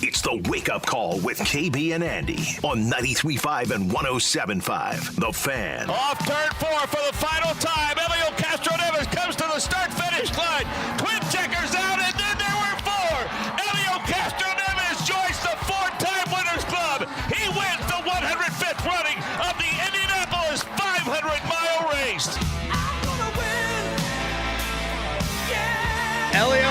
It's the Wake Up Call with KB and Andy on 93.5 and 107.5. The Fan. Off turn 4 for the final time. Helio Castroneves comes to the start-finish line. Twin checkers out, and then there were 4. Helio Castroneves joins the 4-time Winners Club. He wins the 105th running of the Indianapolis 500-mile race. Helio,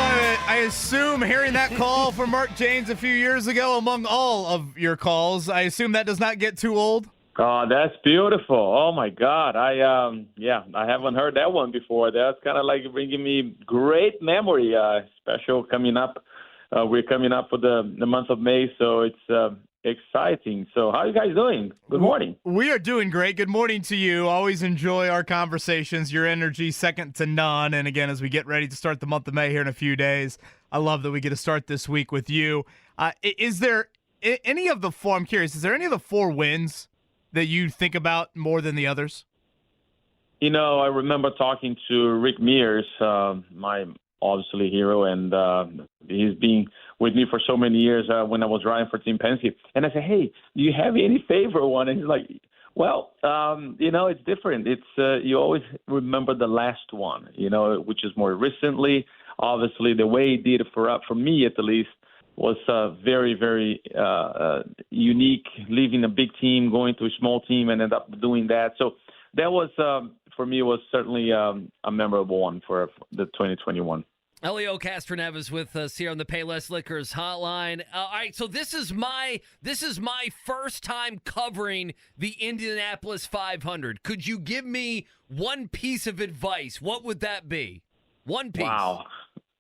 I assume hearing that call from Mark James a few years ago among all of your calls, I assume that does not get too old? Oh, that's beautiful. Oh, my God. I haven't heard that one before. That's kind of like bringing me great memory, special coming up. We're coming up for the month of May, so it's exciting. So how are you guys doing? Good morning. We are doing great. Good morning to you. Always enjoy our conversations. Your energy second to none. And again, as we get ready to start the month of May here in a few days, I love that we get to start this week with you. Is there any of the four, I'm curious, is there any of the 4 wins that you think about more than the others? You know, I remember talking to Rick Mears, my obviously hero, and he's been with me for so many years when I was riding for Team Penske. And I said, hey, do you have any favorite one? And he's like, well, it's different. It's you always remember the last one, which is more recently. Obviously, the way he did it for me at least was very, very unique, leaving a big team, going to a small team, and end up doing that. So that was, for me, was certainly a memorable one for the 2021. Helio Castroneves with us here on the Payless Liquors hotline. All right, so this is my first time covering the Indianapolis 500. Could you give me one piece of advice? What would that be? One piece. Wow.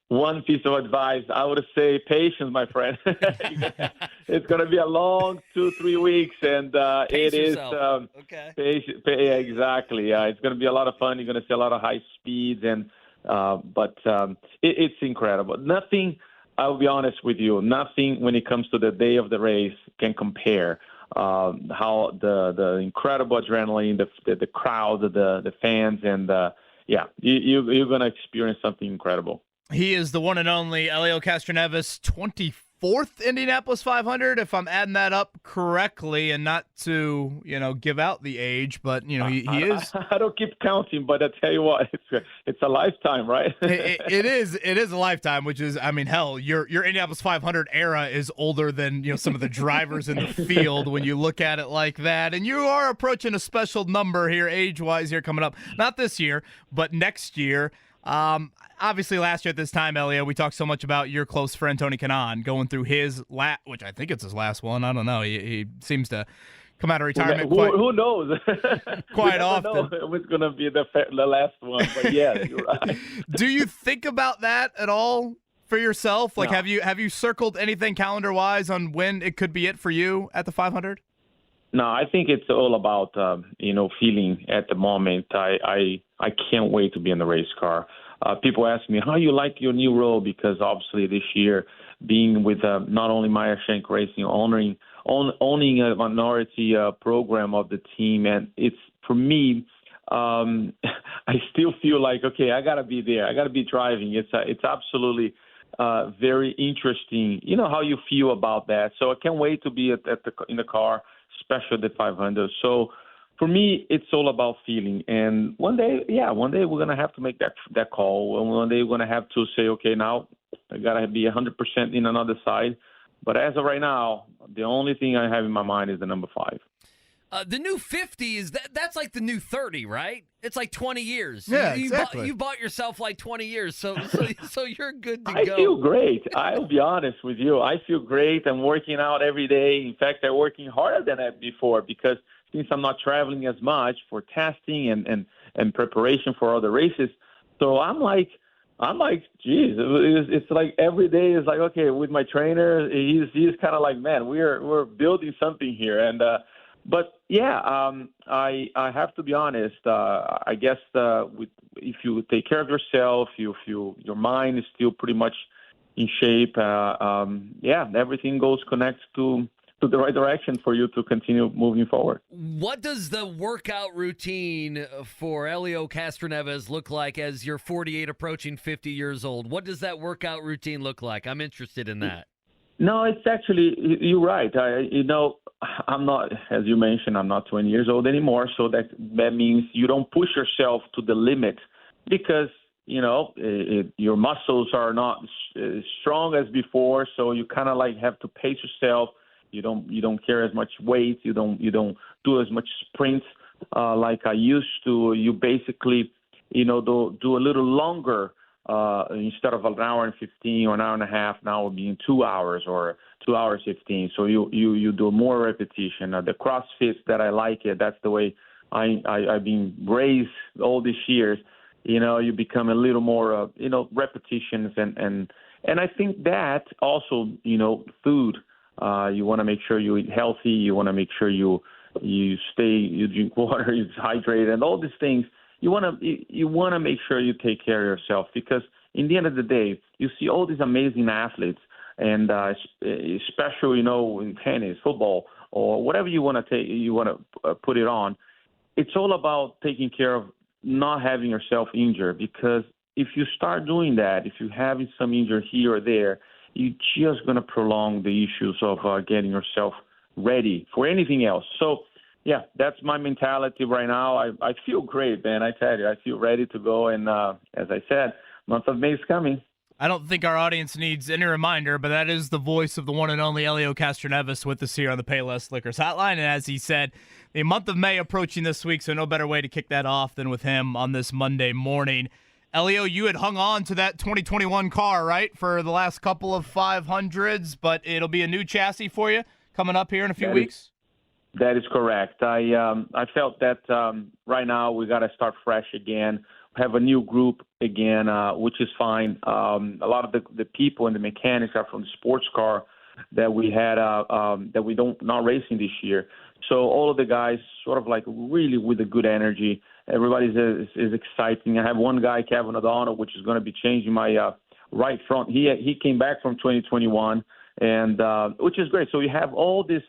One piece of advice, I would say patience, my friend. It's going to be a long 2-3 weeks, and Pace it is okay. Exactly. It's going to be a lot of fun. You're going to see a lot of high speeds, and but it's incredible. Nothing, I'll be honest with you, nothing when it comes to the day of the race can compare how the incredible adrenaline, the crowd, the fans, and you're going to experience something incredible. He is the one and only Helio Castroneves, 24th Indianapolis 500, if I'm adding that up correctly, and not to, give out the age, but, he is. I don't keep counting, but I tell you what, it's a lifetime, right? It is a lifetime, which is, hell, your Indianapolis 500 era is older than, some of the drivers in the field when you look at it like that. And you are approaching a special number here, age-wise, here coming up. Not this year, but next year. Obviously, last year at this time, Helio, we talked so much about your close friend Tony Kanaan going through his which I think it's his last one. I don't know. He seems to come out of retirement. Who knows? Quite often. It was going to be the last one, but yeah, you're right. Do you think about that at all for yourself? Like, No. have you circled anything calendar-wise on when it could be it for you at the 500? No, I think it's all about feeling at the moment. I can't wait to be in the race car. People ask me how you like your new role, because obviously this year being with not only Meyer Shank Racing, owning a minority program of the team, and it's for me. I still feel like, okay, I gotta be there. I gotta be driving. It's absolutely very interesting. You know how you feel about that. So I can't wait to be in the car, especially the 500. So for me, it's all about feeling. And one day we're going to have to make that call. And one day we're going to have to say, okay, now I got to be 100% in another side. But as of right now, the only thing I have in my mind is the number 5. The new 50 that's like the new 30, right? It's like 20 years. Yeah, exactly. You bought yourself like 20 years, so you're good to go. I feel great. I'll be honest with you. I feel great. I'm working out every day. In fact, I'm working harder than ever before, because since I'm not traveling as much for testing and preparation for other races, so I'm like, geez, it's like every day is like, okay, with my trainer, he's kind of like, man, we're building something here, and. But yeah, I have to be honest. I guess if you take care of yourself, your mind is still pretty much in shape. Everything connects to the right direction for you to continue moving forward. What does the workout routine for Helio Castroneves look like as you're 48, approaching 50 years old? What does that workout routine look like? I'm interested in that. No, it's actually, you're right. I'm not, as you mentioned, I'm not 20 years old anymore. So that means you don't push yourself to the limit because, your muscles are not strong as before. So you kind of like have to pace yourself. You don't carry as much weight. You don't do as much sprints like I used to. You basically, do a little longer. Instead of an hour and 15 or an hour and a half, now it being 2 hours or 2 hours 15. So you do more repetition. The CrossFit that I like it. That's the way I've been raised all these years. You become a little more, repetitions and I think that also, food. You want to make sure you eat healthy. You want to make sure you drink water, you hydrate, and all these things. You want to make sure you take care of yourself because in the end of the day, you see all these amazing athletes and especially, in tennis, football, or whatever you want to put it on. It's all about taking care of not having yourself injured because if you start doing that, if you're having some injury here or there, you're just going to prolong the issues of getting yourself ready for anything else. So, yeah, that's my mentality right now. I feel great, man. I tell you, I feel ready to go. And as I said, month of May is coming. I don't think our audience needs any reminder, but that is the voice of the one and only Helio Castroneves with us here on the Payless Liquors Hotline. And as he said, the month of May approaching this week, so no better way to kick that off than with him on this Monday morning. Helio, you had hung on to that 2021 car, right, for the last couple of 500s, but it'll be a new chassis for you coming up here in a few weeks? That is correct. I felt that right now we got to start fresh again, have a new group again, which is fine. A lot of the people and the mechanics are from the sports car that we had that we not racing this year. So all of the guys sort of like really with a good energy. Everybody is exciting. I have one guy, Kevin O'Donnell, which is going to be changing my right front. He came back from 2021, and which is great. So you have all this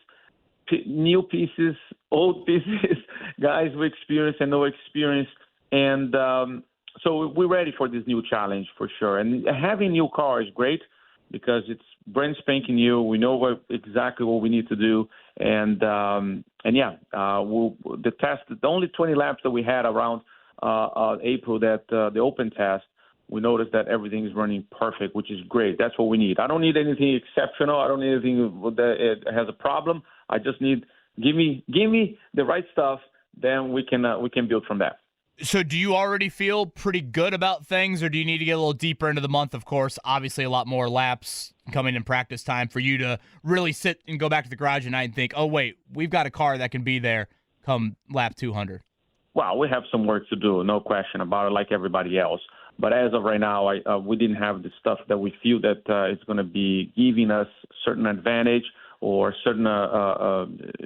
new pieces, old pieces, guys with experience and no experience. And so we're ready for this new challenge for sure. And having new car is great because it's brand spanking new. We know exactly what we need to do. And the test, the only 20 laps that we had around April, that the open test, we noticed that everything is running perfect, which is great. That's what we need. I don't need anything exceptional. I don't need anything that has a problem. I just need give me the right stuff. Then we can build from that. So do you already feel pretty good about things, or do you need to get a little deeper into the month? Of course, obviously a lot more laps coming in practice time for you to really sit and go back to the garage at night and think, oh, wait, we've got a car that can be there come lap 200. Well, we have some work to do, no question about it, like everybody else. But as of right now, we didn't have the stuff that we feel that it's going to be giving us certain advantage or certain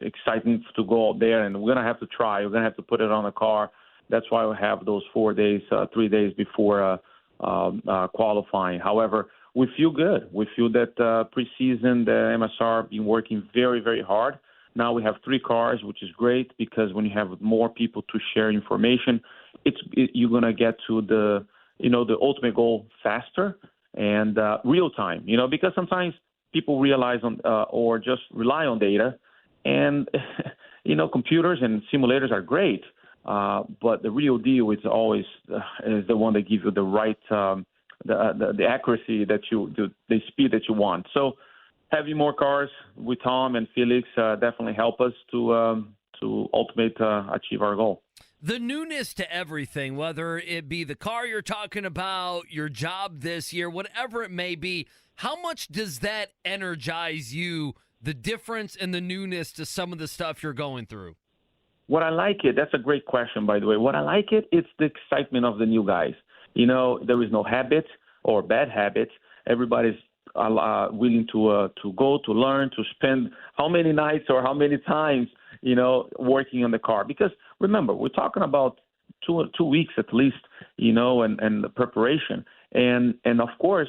excitement to go out there. And we're going to have to try. We're going to have to put it on the car. That's why we have those 4 days, 3 days before qualifying. However, we feel good. We feel that preseason, the MSR been working very, very hard. Now we have 3 cars, which is great because when you have more people to share information, you're going to get to the ultimate goal faster and real time. Because sometimes people realize or just rely on data, and computers and simulators are great. But the real deal is always is the one that gives you the right, the accuracy the speed that you want. So having more cars with Tom and Felix definitely help us to ultimately achieve our goal. The newness to everything, whether it be the car you're talking about, your job this year, whatever it may be, how much does that energize you, the difference and the newness to some of the stuff you're going through? What I like that's a great question, by the way. What I like it's the excitement of the new guys. There is no habit or bad habits. Everybody's willing to go, to learn, to spend how many nights or how many times, working on the car. Because remember, we're talking about two weeks at least, and the preparation. And of course,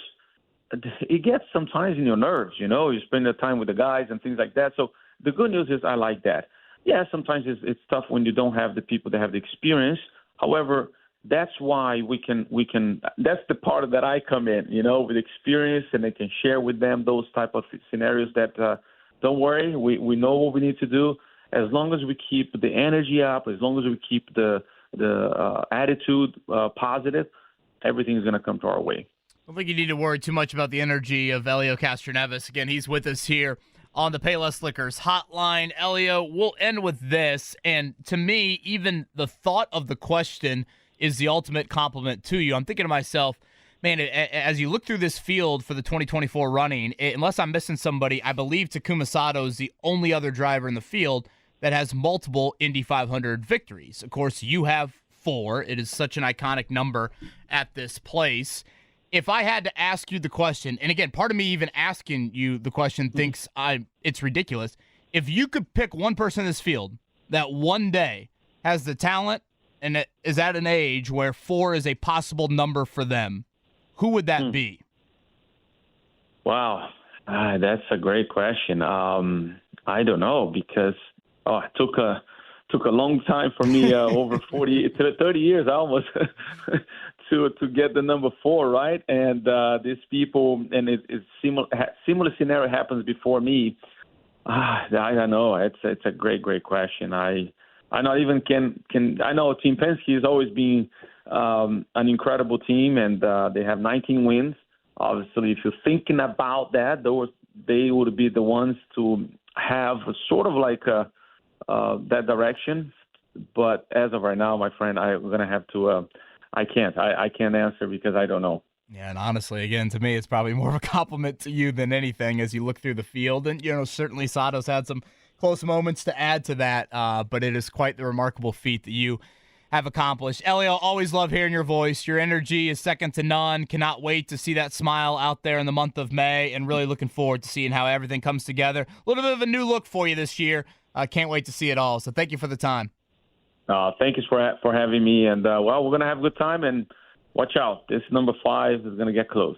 it gets sometimes in your nerves, you spend the time with the guys and things like that. So the good news is I like that. Yeah, sometimes it's tough when you don't have the people that have the experience. However, that's why we can. That's the part that I come in, with experience, and I can share with them those type of scenarios. That don't worry, we know what we need to do. As long as we keep the energy up, as long as we keep the attitude positive, everything's going to come to our way. I don't think you need to worry too much about the energy of Helio Castroneves. Again, he's with us here on the Payless Liquors hotline. Helio, we'll end with this. And to me, even the thought of the question is the ultimate compliment to you. I'm thinking to myself, man, as you look through this field for the 2024 running, unless I'm missing somebody, I believe Takuma Sato is the only other driver in the field that has multiple Indy 500 victories. Of course, you have 4. It is such an iconic number at this place. If I had to ask you the question, and again, part of me even asking you the question thinks it's ridiculous. If you could pick one person in this field that one day has the talent and is at an age where 4 is a possible number for them, who would that be? Wow, that's a great question. I don't know, because it took a long time for me, over 30 years almost, to get the number 4 right. And these people, and it's similar scenario happens before me. I don't know. It's a great question. I not even can. I know Team Penske has always been an incredible team, and they have 19 wins. Obviously, if you're thinking about that, they would be the ones to have sort of like that direction. But as of right now, my friend, I'm going to have to I can't answer because I don't know. Yeah, and honestly, again, to me, it's probably more of a compliment to you than anything as you look through the field. And, certainly Sato's had some close moments to add to that, but it is quite the remarkable feat that you have accomplished. Helio, always love hearing your voice. Your energy is second to none. Cannot wait to see that smile out there in the month of May, and really looking forward to seeing how everything comes together. A little bit of a new look for you this year. Can't wait to see it all. So thank you for the time. Thank you for having me. And, we're going to have a good time. And watch out. This number 5 is going to get close.